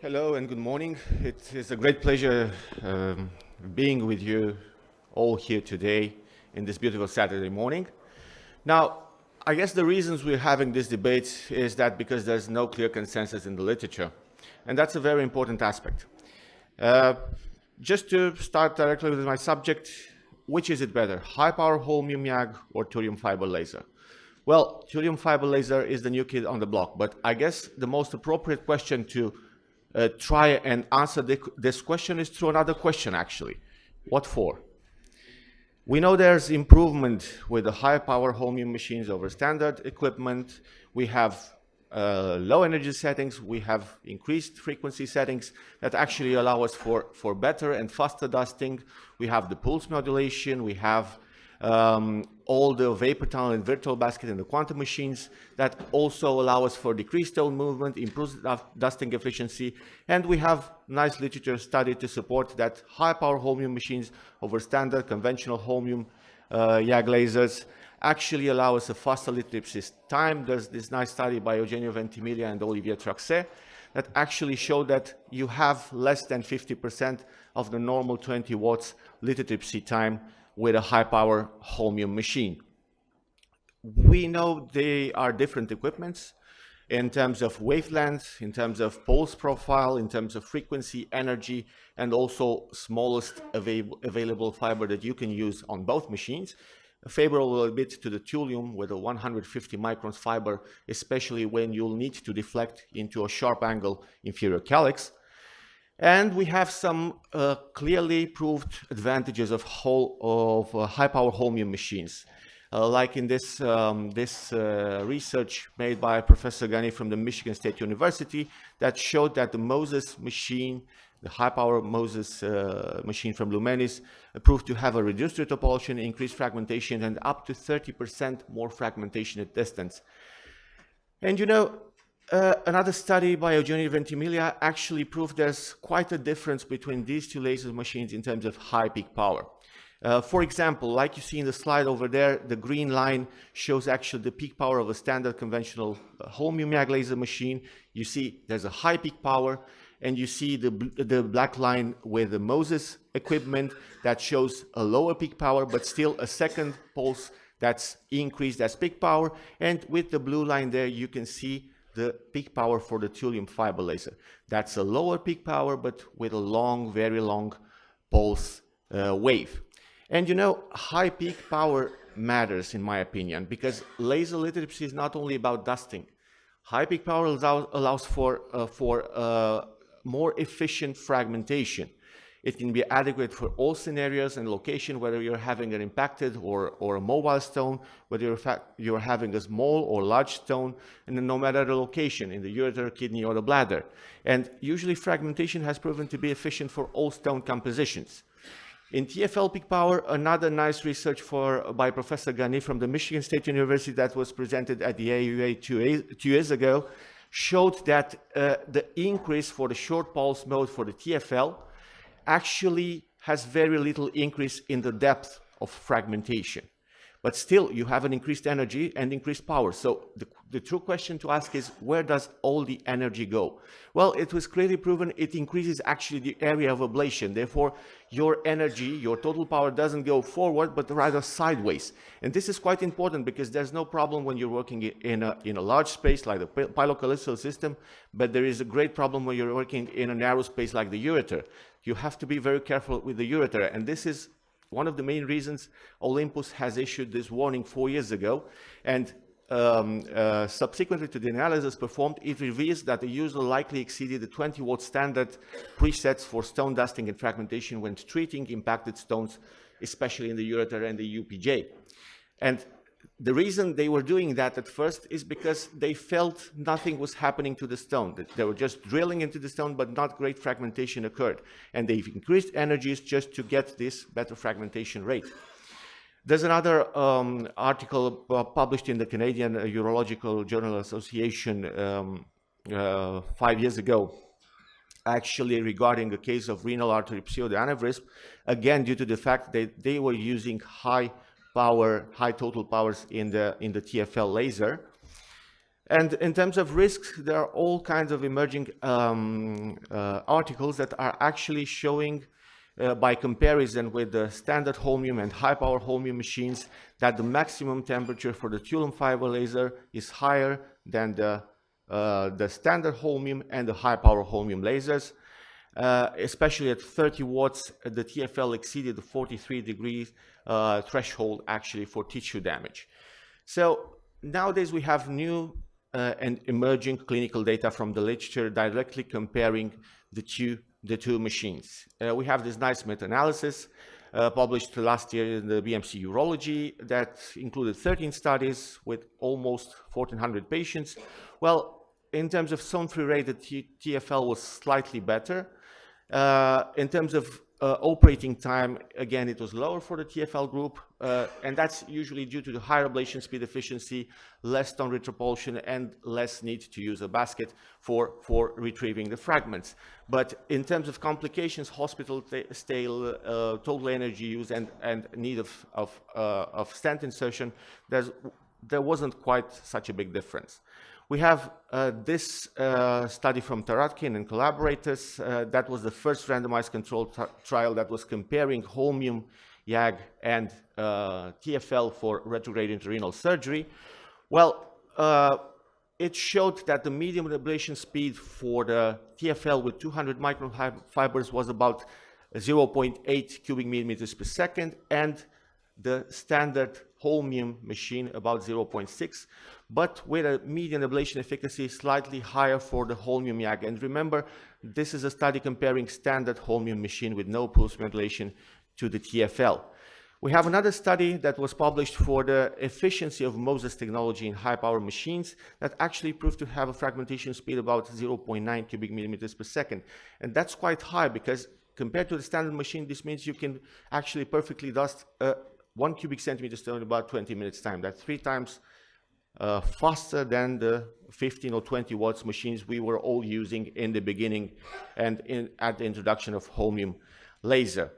Hello and good morning. It is a great pleasure being with you all here today in this beautiful Saturday morning. Now, I guess the reasons we're having this debate is that because there's no clear consensus in the literature, and that's a very important aspect. Just to start directly with my subject, which is it better, high-power Holmium YAG or Thulium fiber laser? Well, Thulium fiber laser is the new kid on the block, but I guess the most appropriate question to try and answer this question is through another question, actually. What for? We know there's improvement with the high-power Holmium machines over standard equipment. We have low energy settings. We have increased frequency settings that actually allow us for better and faster dusting. We have the pulse modulation. We have all the vapor tunnel and virtual basket and the quantum machines that also allow us for decreased stone movement, improved dusting efficiency, and we have nice literature study to support that high-power Holmium machines over standard conventional Holmium YAG lasers actually allow us a faster lithotripsy time. There's this nice study by Eugenio Ventimiglia and Olivier Traxet that actually showed that you have less than 50% of the normal 20 watts lithotripsy time with a high-power Holmium machine. We know they are different equipments in terms of wavelength, in terms of pulse profile, in terms of frequency, energy, and also smallest available fiber that you can use on both machines. Favorable a bit to the Thulium with a 150 microns fiber, especially when you'll need to deflect into a sharp angle inferior calyx. And we have some clearly proved advantages of high-power Holmium machines. Like in this research made by Professor Ghani from the Michigan State University that showed that the Moses machine, the high-power Moses machine from Lumenis, proved to have a reduced retopolation, increased fragmentation, and up to 30% more fragmentation at distance. And you know, another study by Eugenio Ventimiglia actually proved there's quite a difference between these two laser machines in terms of high peak power. For example, like you see in the slide over there, the green line shows actually the peak power of a standard conventional Holmium YAG laser machine. You see there's a high peak power, and you see the black line with the Moses equipment that shows a lower peak power, but still a second pulse that's increased as peak power. And with the blue line there, you can see the peak power for the Thulium fiber laser. That's a lower peak power, but with a long, very long pulse wave. And you know, high peak power matters in my opinion, because laser lithotripsy is not only about dusting. High peak power allows for more efficient fragmentation. It can be adequate for all scenarios and location, whether you're having an impacted or a mobile stone, whether you're having a small or large stone, and then no matter the location, in the ureter, kidney, or the bladder. And usually fragmentation has proven to be efficient for all stone compositions. In TFL peak power, another nice research by Professor Ghani from the Michigan State University that was presented at the AUA 2 years ago showed that the increase for the short pulse mode for the TFL actually has very little increase in the depth of fragmentation. But still, you have an increased energy and increased power. So the true question to ask is, where does all the energy go? Well, it was clearly proven it increases actually the area of ablation. Therefore, your energy, your total power doesn't go forward, but rather sideways. And this is quite important because there's no problem when you're working in a large space like the pilocalypso system, but there is a great problem when you're working in a narrow space like the ureter. You have to be very careful with the ureter, and this is one of the main reasons Olympus has issued this warning 4 years ago, and subsequently to the analysis performed, it reveals that the user likely exceeded the 20 watt standard presets for stone dusting and fragmentation when treating impacted stones, especially in the ureter and the UPJ. And the reason they were doing that at first is because they felt nothing was happening to the stone. They were just drilling into the stone, but not great fragmentation occurred. And they've increased energies just to get this better fragmentation rate. There's another article published in the Canadian Urological Journal Association 5 years ago, actually regarding a case of renal artery pseudoaneurysm, again due to the fact that they were using high total powers in the TFL laser. And in terms of risks, there are all kinds of emerging articles that are actually showing by comparison with the standard Holmium and high power Holmium machines that the maximum temperature for the Thulium fiber laser is higher than the standard Holmium and the high power Holmium lasers. Especially at 30 watts, the TFL exceeded the 43 degrees threshold actually for tissue damage. So nowadays we have new and emerging clinical data from the literature directly comparing the two machines. We have this nice meta-analysis published last year in the BMC Urology that included 13 studies with almost 1,400 patients. Well, in terms of stone-free rate, the TFL was slightly better. In terms of operating time, again, it was lower for the TFL group, and that's usually due to the higher ablation speed efficiency, less stone retropulsion, and less need to use a basket for retrieving the fragments. But in terms of complications, hospital stay, total energy use, and need of stent insertion, there wasn't quite such a big difference. We have this study from Taratkin and collaborators. That was the first randomized controlled trial that was comparing Holmium, YAG, and TFL for retrograde intrarenal surgery. Well, it showed that the median ablation speed for the TFL with 200 micron fibers was about 0.8 cubic millimeters per second, and the standard Holmium machine about 0.6, but with a median ablation efficacy slightly higher for the Holmium YAG. And remember, this is a study comparing standard Holmium machine with no pulse modulation to the TFL. We have another study that was published for the efficiency of Moses technology in high power machines that actually proved to have a fragmentation speed about 0.9 cubic millimeters per second. And that's quite high because compared to the standard machine, this means you can actually perfectly dust 1 cubic centimeter stone in about 20 minutes time. That's 3 times faster than the 15 or 20 watts machines we were all using in the beginning and at the introduction of Holmium laser.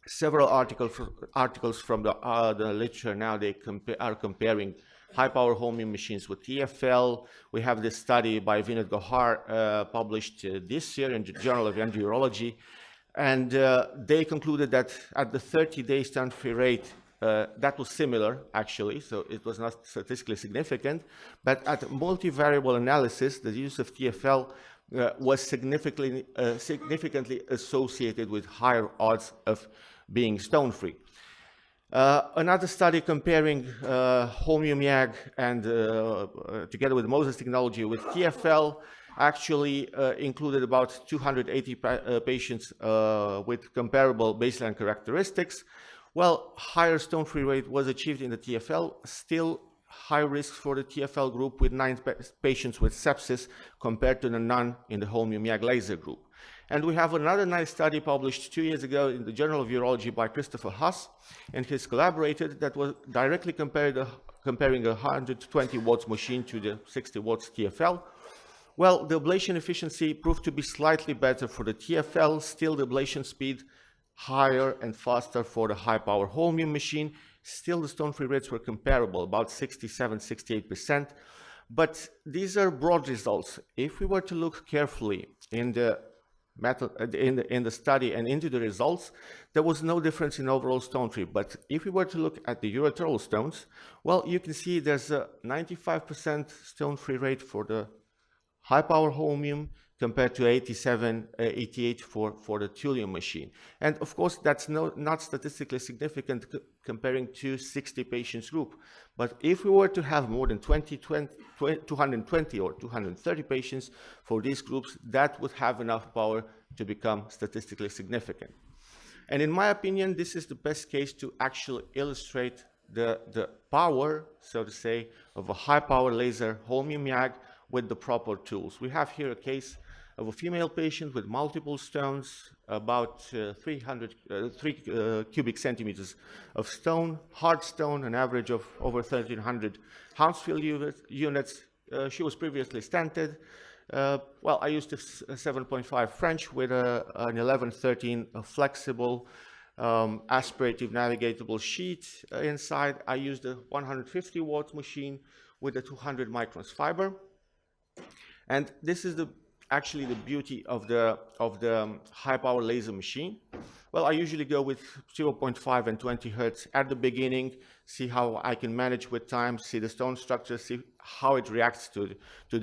Several articles from the literature now, they are comparing high power Holmium machines with TFL. We have this study by Vinod Gohar published this year in the Journal of Urology. And they concluded that at the 30-day stone-free rate, that was similar, actually, so it was not statistically significant. But at multivariable analysis, the use of TFL was significantly associated with higher odds of being stone-free. Another study comparing Holmium YAG and together with Moses technology with TFL actually included about 280 patients with comparable baseline characteristics. Well, higher stone-free rate was achieved in the TFL, still high risk for the TFL group with 9 patients with sepsis compared to the none in the Holmium YAG laser group. And we have another nice study published 2 years ago in the Journal of Urology by Christopher Haas and his collaborators that was directly comparing a 120 watts machine to the 60 watts TFL. Well, the ablation efficiency proved to be slightly better for the TFL, still the ablation speed higher and faster for the high power Holmium machine. Still the stone-free rates were comparable, about 67–68%. But these are broad results. If we were to look carefully in the study and into the results, there was no difference in overall stone-free. But if we were to look at the ureteral stones, well, you can see there's a 95% stone-free rate for the high power Holmium compared to 88 for the Thulium machine. And of course, that's not statistically significant comparing to 60 patients group. But if we were to have more than 220 or 230 patients for these groups, that would have enough power to become statistically significant. And in my opinion, this is the best case to actually illustrate the power, so to say, of a high power laser Holmium YAG with the proper tools. We have here a case of a female patient with multiple stones, about 3 cubic centimeters of stone, hard stone, an average of over 1,300 Hounsfield units. She was previously stented. Well, I used a 7.5 French with an 1113 flexible aspirative navigatable sheet inside. I used a 150 watt machine with a 200 microns fiber. And this is actually the beauty of the high power laser machine. Well, I usually go with 0.5 and 20 hertz at the beginning, see how I can manage with time, see the stone structure, see how it reacts to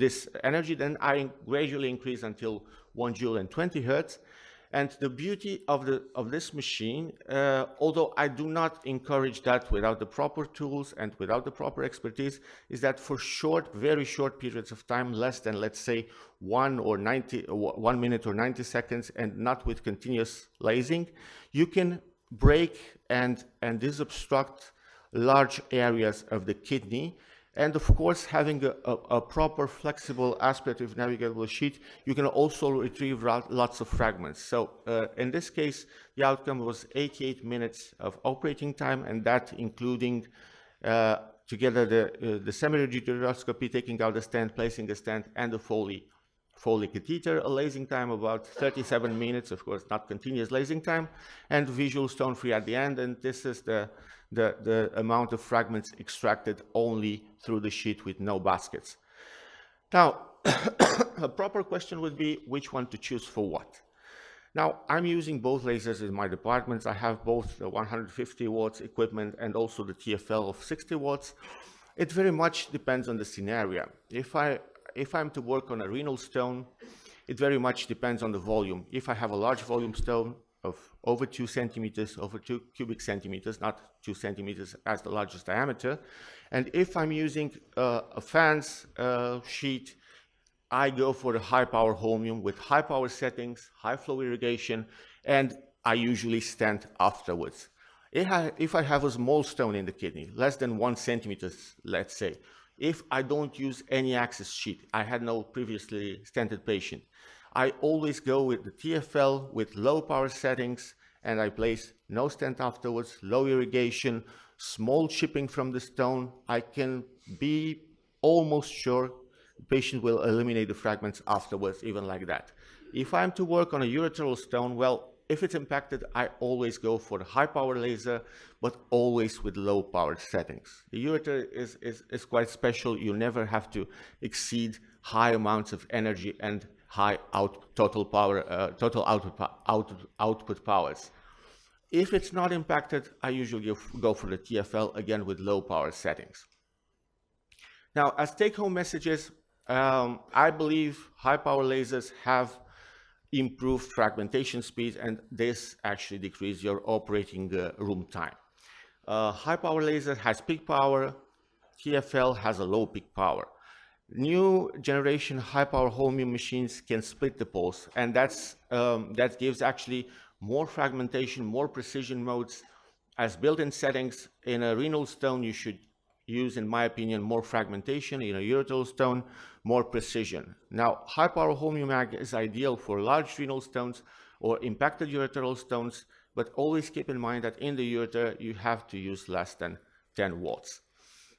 this energy. Then I gradually increase until 1 joule and 20 hertz. And the beauty of this machine, although I do not encourage that without the proper tools and without the proper expertise, is that for very short periods of time, less than, let's say, 1 minute or 90 seconds, and not with continuous lasing, you can break and disobstruct large areas of the kidney. And of course, having a proper flexible aspirative navigable sheet, you can also retrieve lots of fragments. So in this case, the outcome was 88 minutes of operating time, and that including together the semi-rigid ureteroscopy, taking out the stent, placing the stent, and the Foley catheter, a lasing time about 37 minutes, of course, not continuous lasing time, and visual stone-free at the end. And this is the amount of fragments extracted only through the sheet with no baskets. Now, a proper question would be which one to choose for what. Now, I'm using both lasers in my departments. I have both the 150 watts equipment and also the TFL of 60 watts. It very much depends on the scenario. If I'm to work on a renal stone, it very much depends on the volume. If I have a large volume stone of over 2 centimeters, over 2 cubic centimeters, not 2 centimeters as the largest diameter. And if I'm using a fans sheet, I go for the high power Holmium with high power settings, high flow irrigation, and I usually stent afterwards. If I have a small stone in the kidney, less than 1 centimeter, let's say, if I don't use any access sheet, I had no previously stented patient, I always go with the TFL with low power settings, and I place no stent afterwards, low irrigation, small chipping from the stone. I can be almost sure the patient will eliminate the fragments afterwards, even like that. If I'm to work on a ureteral stone, well, if it's impacted, I always go for the high power laser, but always with low power settings. The ureter is quite special. You never have to exceed high amounts of energy and high total output powers. If it's not impacted, I usually go for the TFL, again with low power settings. Now, as take-home messages, I believe high power lasers have improved fragmentation speed, and this actually decreases your operating room time. High power laser has peak power, TFL has a low peak power. New generation high power Holmium machines can split the pulse, and that gives actually more fragmentation, more precision modes. As built-in settings in a renal stone, you should use, in my opinion, more fragmentation. In a ureteral stone, more precision. Now, high power Holmium mag is ideal for large renal stones or impacted ureteral stones, but always keep in mind that in the ureter you have to use less than 10 watts.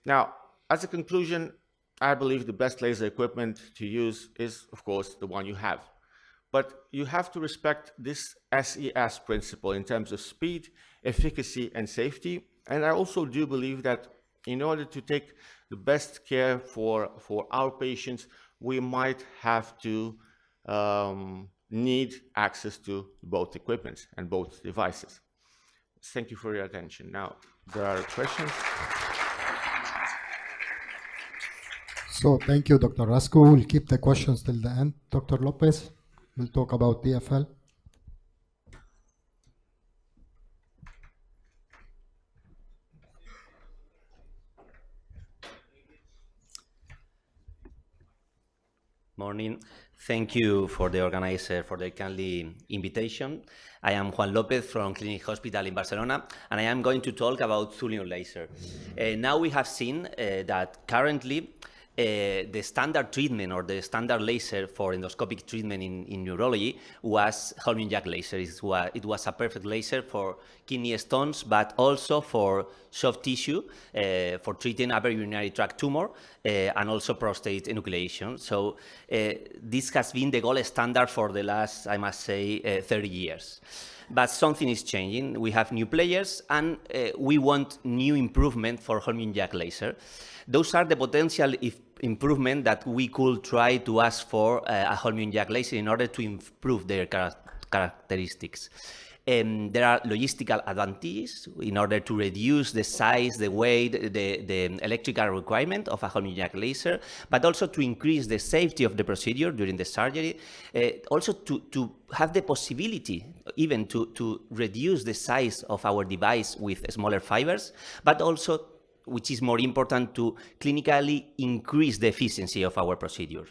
Now, as a conclusion, I believe the best laser equipment to use is, of course, the one you have. But you have to respect this SES principle in terms of speed, efficacy, and safety. And I also do believe that in order to take the best care for our patients, we might have to need access to both equipments and both devices. Thank you for your attention. Now, there are questions. So thank you, Dr. Rascu. We'll keep the questions till the end. Dr. Lopez will talk about TFL. Morning. Thank you for the organizer for the kindly invitation. I am Juan Lopez from Clinic Hospital in Barcelona, and I am going to talk about Thulium laser. Now we have seen that currently the standard treatment or the standard laser for endoscopic treatment in neurology was Holmium Jack laser. It was a perfect laser for kidney stones, but also for soft tissue, for treating upper urinary tract tumor, and also prostate enucleation. So this has been the gold standard for the last, I must say, 30 years. but something is changing. We have new players, and we want new improvement for Holmium Jack laser. Those are the potential improvement that we could try to ask for a Holmium Jack laser in order to improve their characteristics. There are logistical advantages in order to reduce the size, the weight, the electrical requirement of a Holmium Jack laser, but also to increase the safety of the procedure during the surgery, also to have the possibility even to reduce the size of our device with smaller fibers, but also, which is more important, to clinically increase the efficiency of our procedure.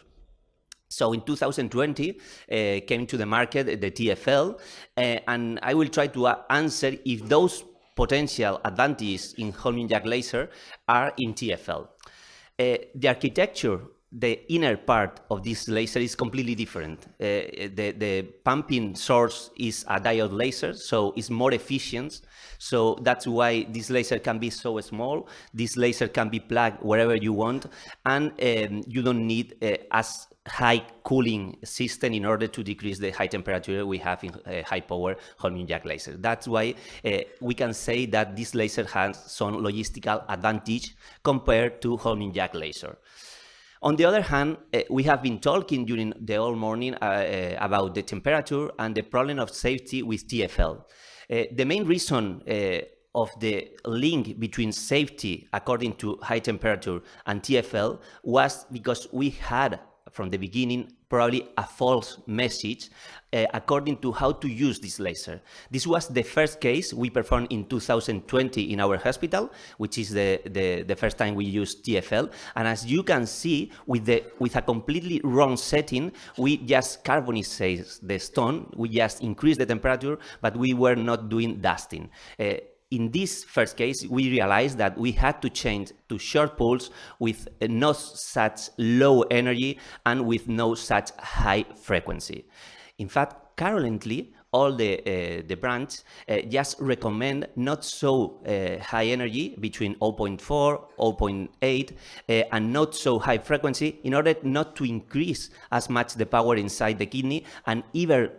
So in 2020, came to the market the TFL, and I will try to answer if those potential advantages in Holmium Jack laser are in TFL. The architecture, the inner part of this laser is completely different. The pumping source is a diode laser, so it's more efficient. So that's why this laser can be so small. This laser can be plugged wherever you want, and you don't need as high cooling system in order to decrease the high temperature we have in high power Holmium Jack laser. That's why we can say that this laser has some logistical advantage compared to Holmium Jack laser. On the other hand, we have been talking during the whole morning about the temperature and the problem of safety with TFL. The main reason of the link between safety according to high temperature and TFL was because we had from the beginning probably a false message according to how to use this laser. This was the first case we performed in 2020 in our hospital, which is the first time we used TFL. And as you can see, with a completely wrong setting, we just carbonize the stone, we just increase the temperature, but we were not doing dusting. In this first case, we realized that we had to change to short pulse with no such low energy and with no such high frequency. In fact, currently, all the brands just recommend not so high energy between 0.4, 0.8, and not so high frequency in order not to increase as much the power inside the kidney, and even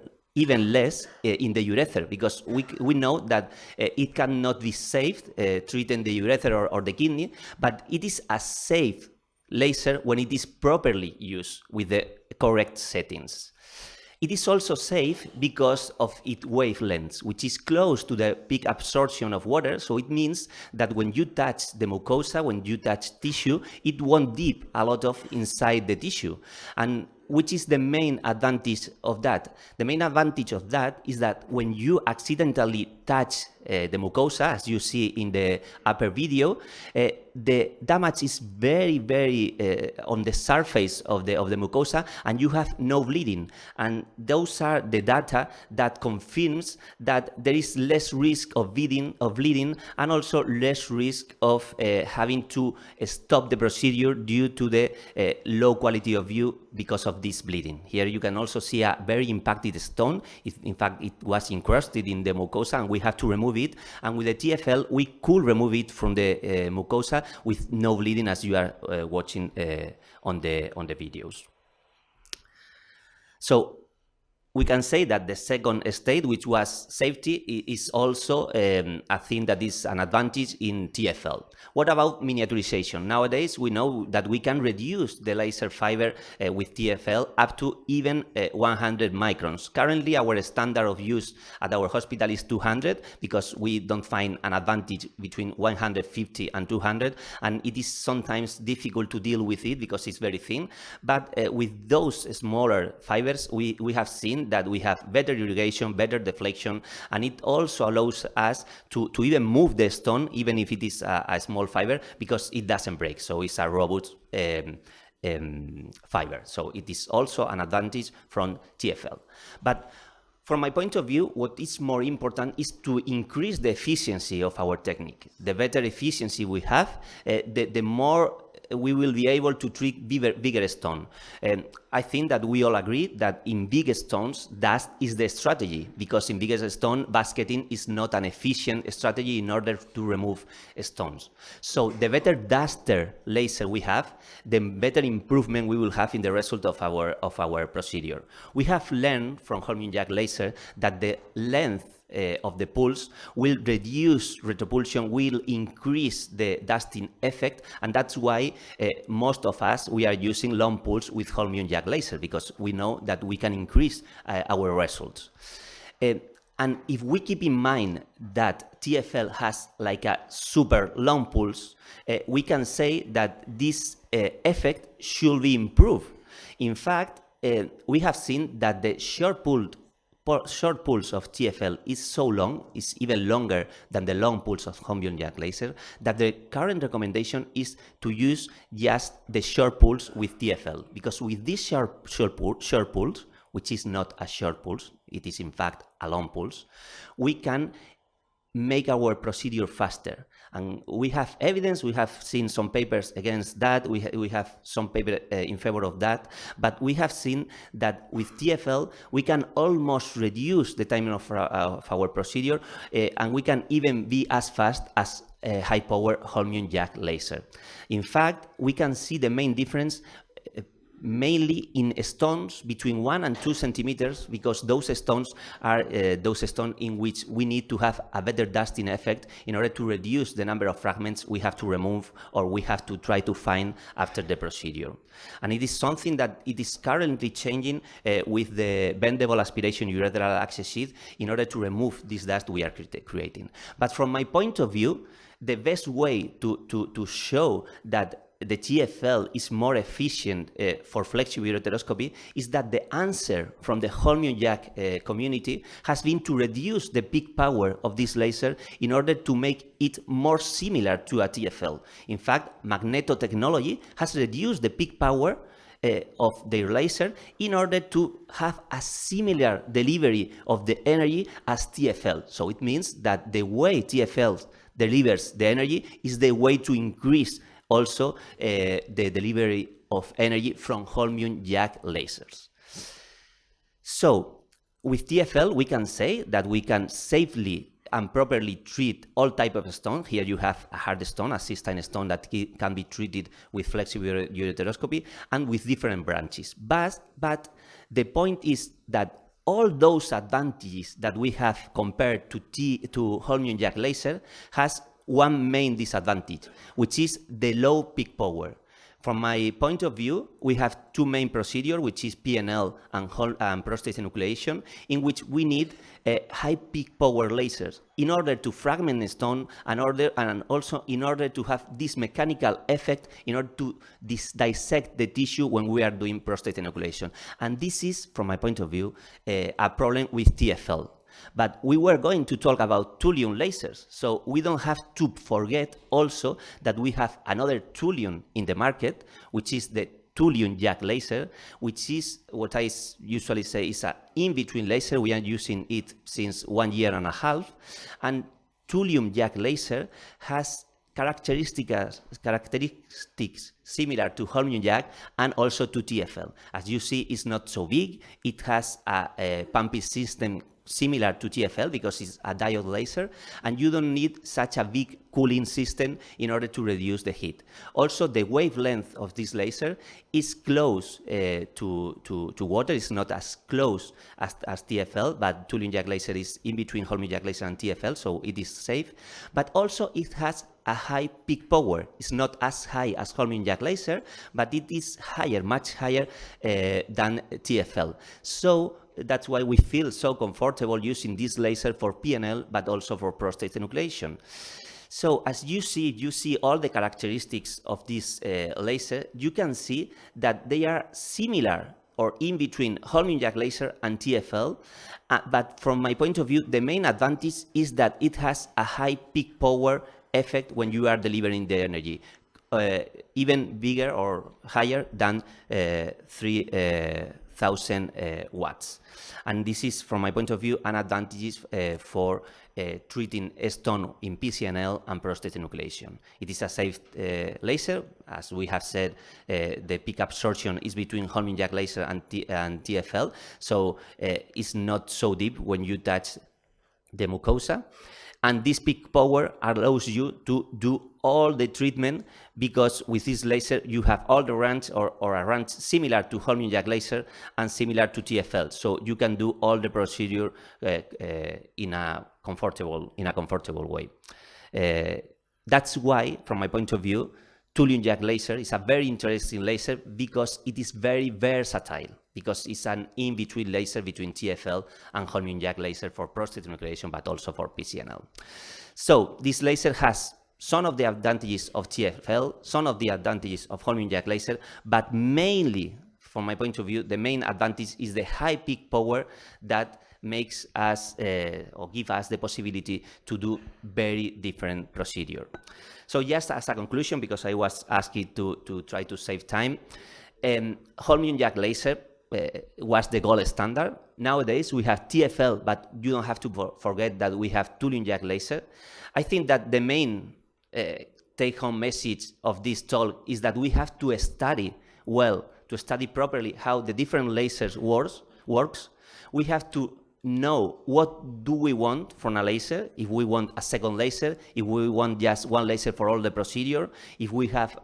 less in the urethra, because we know that it cannot be safe treating the urethra or the kidney, but it is a safe laser when it is properly used with the correct settings. It is also safe because of its wavelength, which is close to the peak absorption of water. So it means that when you touch the mucosa, when you touch tissue, it won't dip a lot of inside the tissue. And which is the main advantage of that? The main advantage of that is that when you accidentally touch the mucosa, as you see in the upper video, the damage is very, very on the surface of the mucosa, and you have no bleeding. And those are the data that confirms that there is less risk of bleeding, and also less risk of having to stop the procedure due to the low quality of view because of this bleeding. Here you can also see a very impacted stone. In fact, it was encrusted in the mucosa, and we have to remove it. And with the TFL, we could remove it from the mucosa with no bleeding, as you are watching on the videos. So we can say that the second state, which was safety, is also a thing that is an advantage in TFL. What about miniaturization? Nowadays, we know that we can reduce the laser fiber with TFL up to even 100 microns. Currently, our standard of use at our hospital is 200 because we don't find an advantage between 150 and 200, and it is sometimes difficult to deal with it because it's very thin. But with those smaller fibers, we have seen that we have better irrigation, better deflection, and it also allows us to even move the stone, even if it is a small fiber, because it doesn't break. So it's a robust fiber. So it is also an advantage from TFL. But from my point of view, what is more important is to increase the efficiency of our technique. The better efficiency we have, the more we will be able to treat bigger stone. I think that we all agree that in big stones, dust is the strategy, because in bigger stone, basketing is not an efficient strategy in order to remove stones. So the better duster laser we have, the better improvement we will have in the result of our procedure. We have learned from Holmium Jack laser that the length of the pulse will reduce retropulsion, will increase the dusting effect, and that's why most of us, we are using long pulse with Holmium Jack laser, because we know that we can increase our results. And if we keep in mind that TFL has like a super long pulse, we can say that this effect should be improved. In fact, we have seen that the short pulse of TFL is so long, is even longer than the long pulse of Holmium Jack laser, that the current recommendation is to use just the short pulse with TFL, because with this short pulse, which is not a short pulse, it is in fact a long pulse, we can make our procedure faster. And we have evidence, we have seen some papers against that, we have some paper in favor of that, but we have seen that with TFL, we can almost reduce the timing of our procedure, and we can even be as fast as high-power Holmium Jack laser. In fact, we can see the main difference mainly in stones between 1 and 2 centimeters, because those stones are those stones in which we need to have a better dusting effect in order to reduce the number of fragments we have to remove or we have to try to find after the procedure. And it is something that it is currently changing with the bendable aspiration ureteral access sheath in order to remove this dust we are creating. But from my point of view, the best way to show that the TFL is more efficient for flexible ureteroscopy is that the answer from the Holmium Jack community has been to reduce the peak power of this laser in order to make it more similar to a TFL. In fact, Magneto technology has reduced the peak power of their laser in order to have a similar delivery of the energy as TFL. So it means that the way TFL delivers the energy is the way to increase also the delivery of energy from Holmium Jack lasers. So with TFL, we can say that we can safely and properly treat all type of stone. Here you have a hard stone, a cystine stone that can be treated with flexible ureteroscopy and with different branches. But the point is that all those advantages that we have compared to Holmium Jack laser has one main disadvantage, which is the low peak power. From my point of view, we have two main procedures, which is PNL and prostate enucleation, in which we need high peak power lasers in order to fragment the stone and also in order to have this mechanical effect in order to dissect the tissue when we are doing prostate enucleation. And this is, from my point of view, a problem with TFL. But we were going to talk about Thulium lasers, so we don't have to forget also that we have another Thulium in the market, which is the Thulium Jack laser, which is what I usually say is an in-between laser. We are using it since 1.5 years, and Thulium Jack laser has characteristics similar to Holmium Jack and also to TFL. As you see, it's not so big. It has a pumping system similar to TFL because it's a diode laser, and you don't need such a big cooling system in order to reduce the heat. Also, the wavelength of this laser is close to water. It's not as close as TFL, but Thulium Jack laser is in between Holmium Jack laser and TFL, so it is safe. But also, it has a high peak power. It's not as high as Holmium Jack laser, but it is higher, much higher than TFL. So that's why we feel so comfortable using this laser for PNL, but also for prostate enucleation. So as you see all the characteristics of this laser. You can see that they are similar or in between Holmium Jack laser and TFL. But from my point of view, the main advantage is that it has a high peak power effect when you are delivering the energy, even bigger or higher than 3,000 watts. And this is, from my point of view, an advantage for treating stone in PCNL and prostate enucleation. It is a safe laser. As we have said, the peak absorption is between Holmium Jack laser and TFL, so it's not so deep when you touch the mucosa. And this peak power allows you to do all the treatment, because with this laser you have all the range or a range similar to Holmium Jack laser and similar to TFL. So you can do all the procedure in a comfortable way. That's why, from my point of view, Thulium Jack laser is a very interesting laser, because it is very versatile, because it's an in-between laser between TFL and Holmium Jack laser for prostate enucleation, but also for PCNL. So this laser has some of the advantages of TFL, some of the advantages of Holmium Jack laser, but mainly, from my point of view, the main advantage is the high peak power that makes us or give us the possibility to do very different procedure. So just as a conclusion, because I was asked to try to save time, Holmium Jack laser was the gold standard. Nowadays we have TFL, but you don't have to forget that we have Thulium Jack laser. I think that the main take-home message of this talk is that we have to study well, to study properly how the different lasers works. We have to know what do we want from a laser, if we want a second laser, if we want just one laser for all the procedure, if we have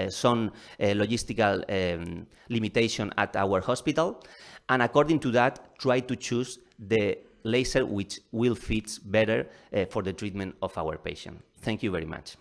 some logistical limitation at our hospital, and according to that, try to choose the laser which will fit better for the treatment of our patient. Thank you very much.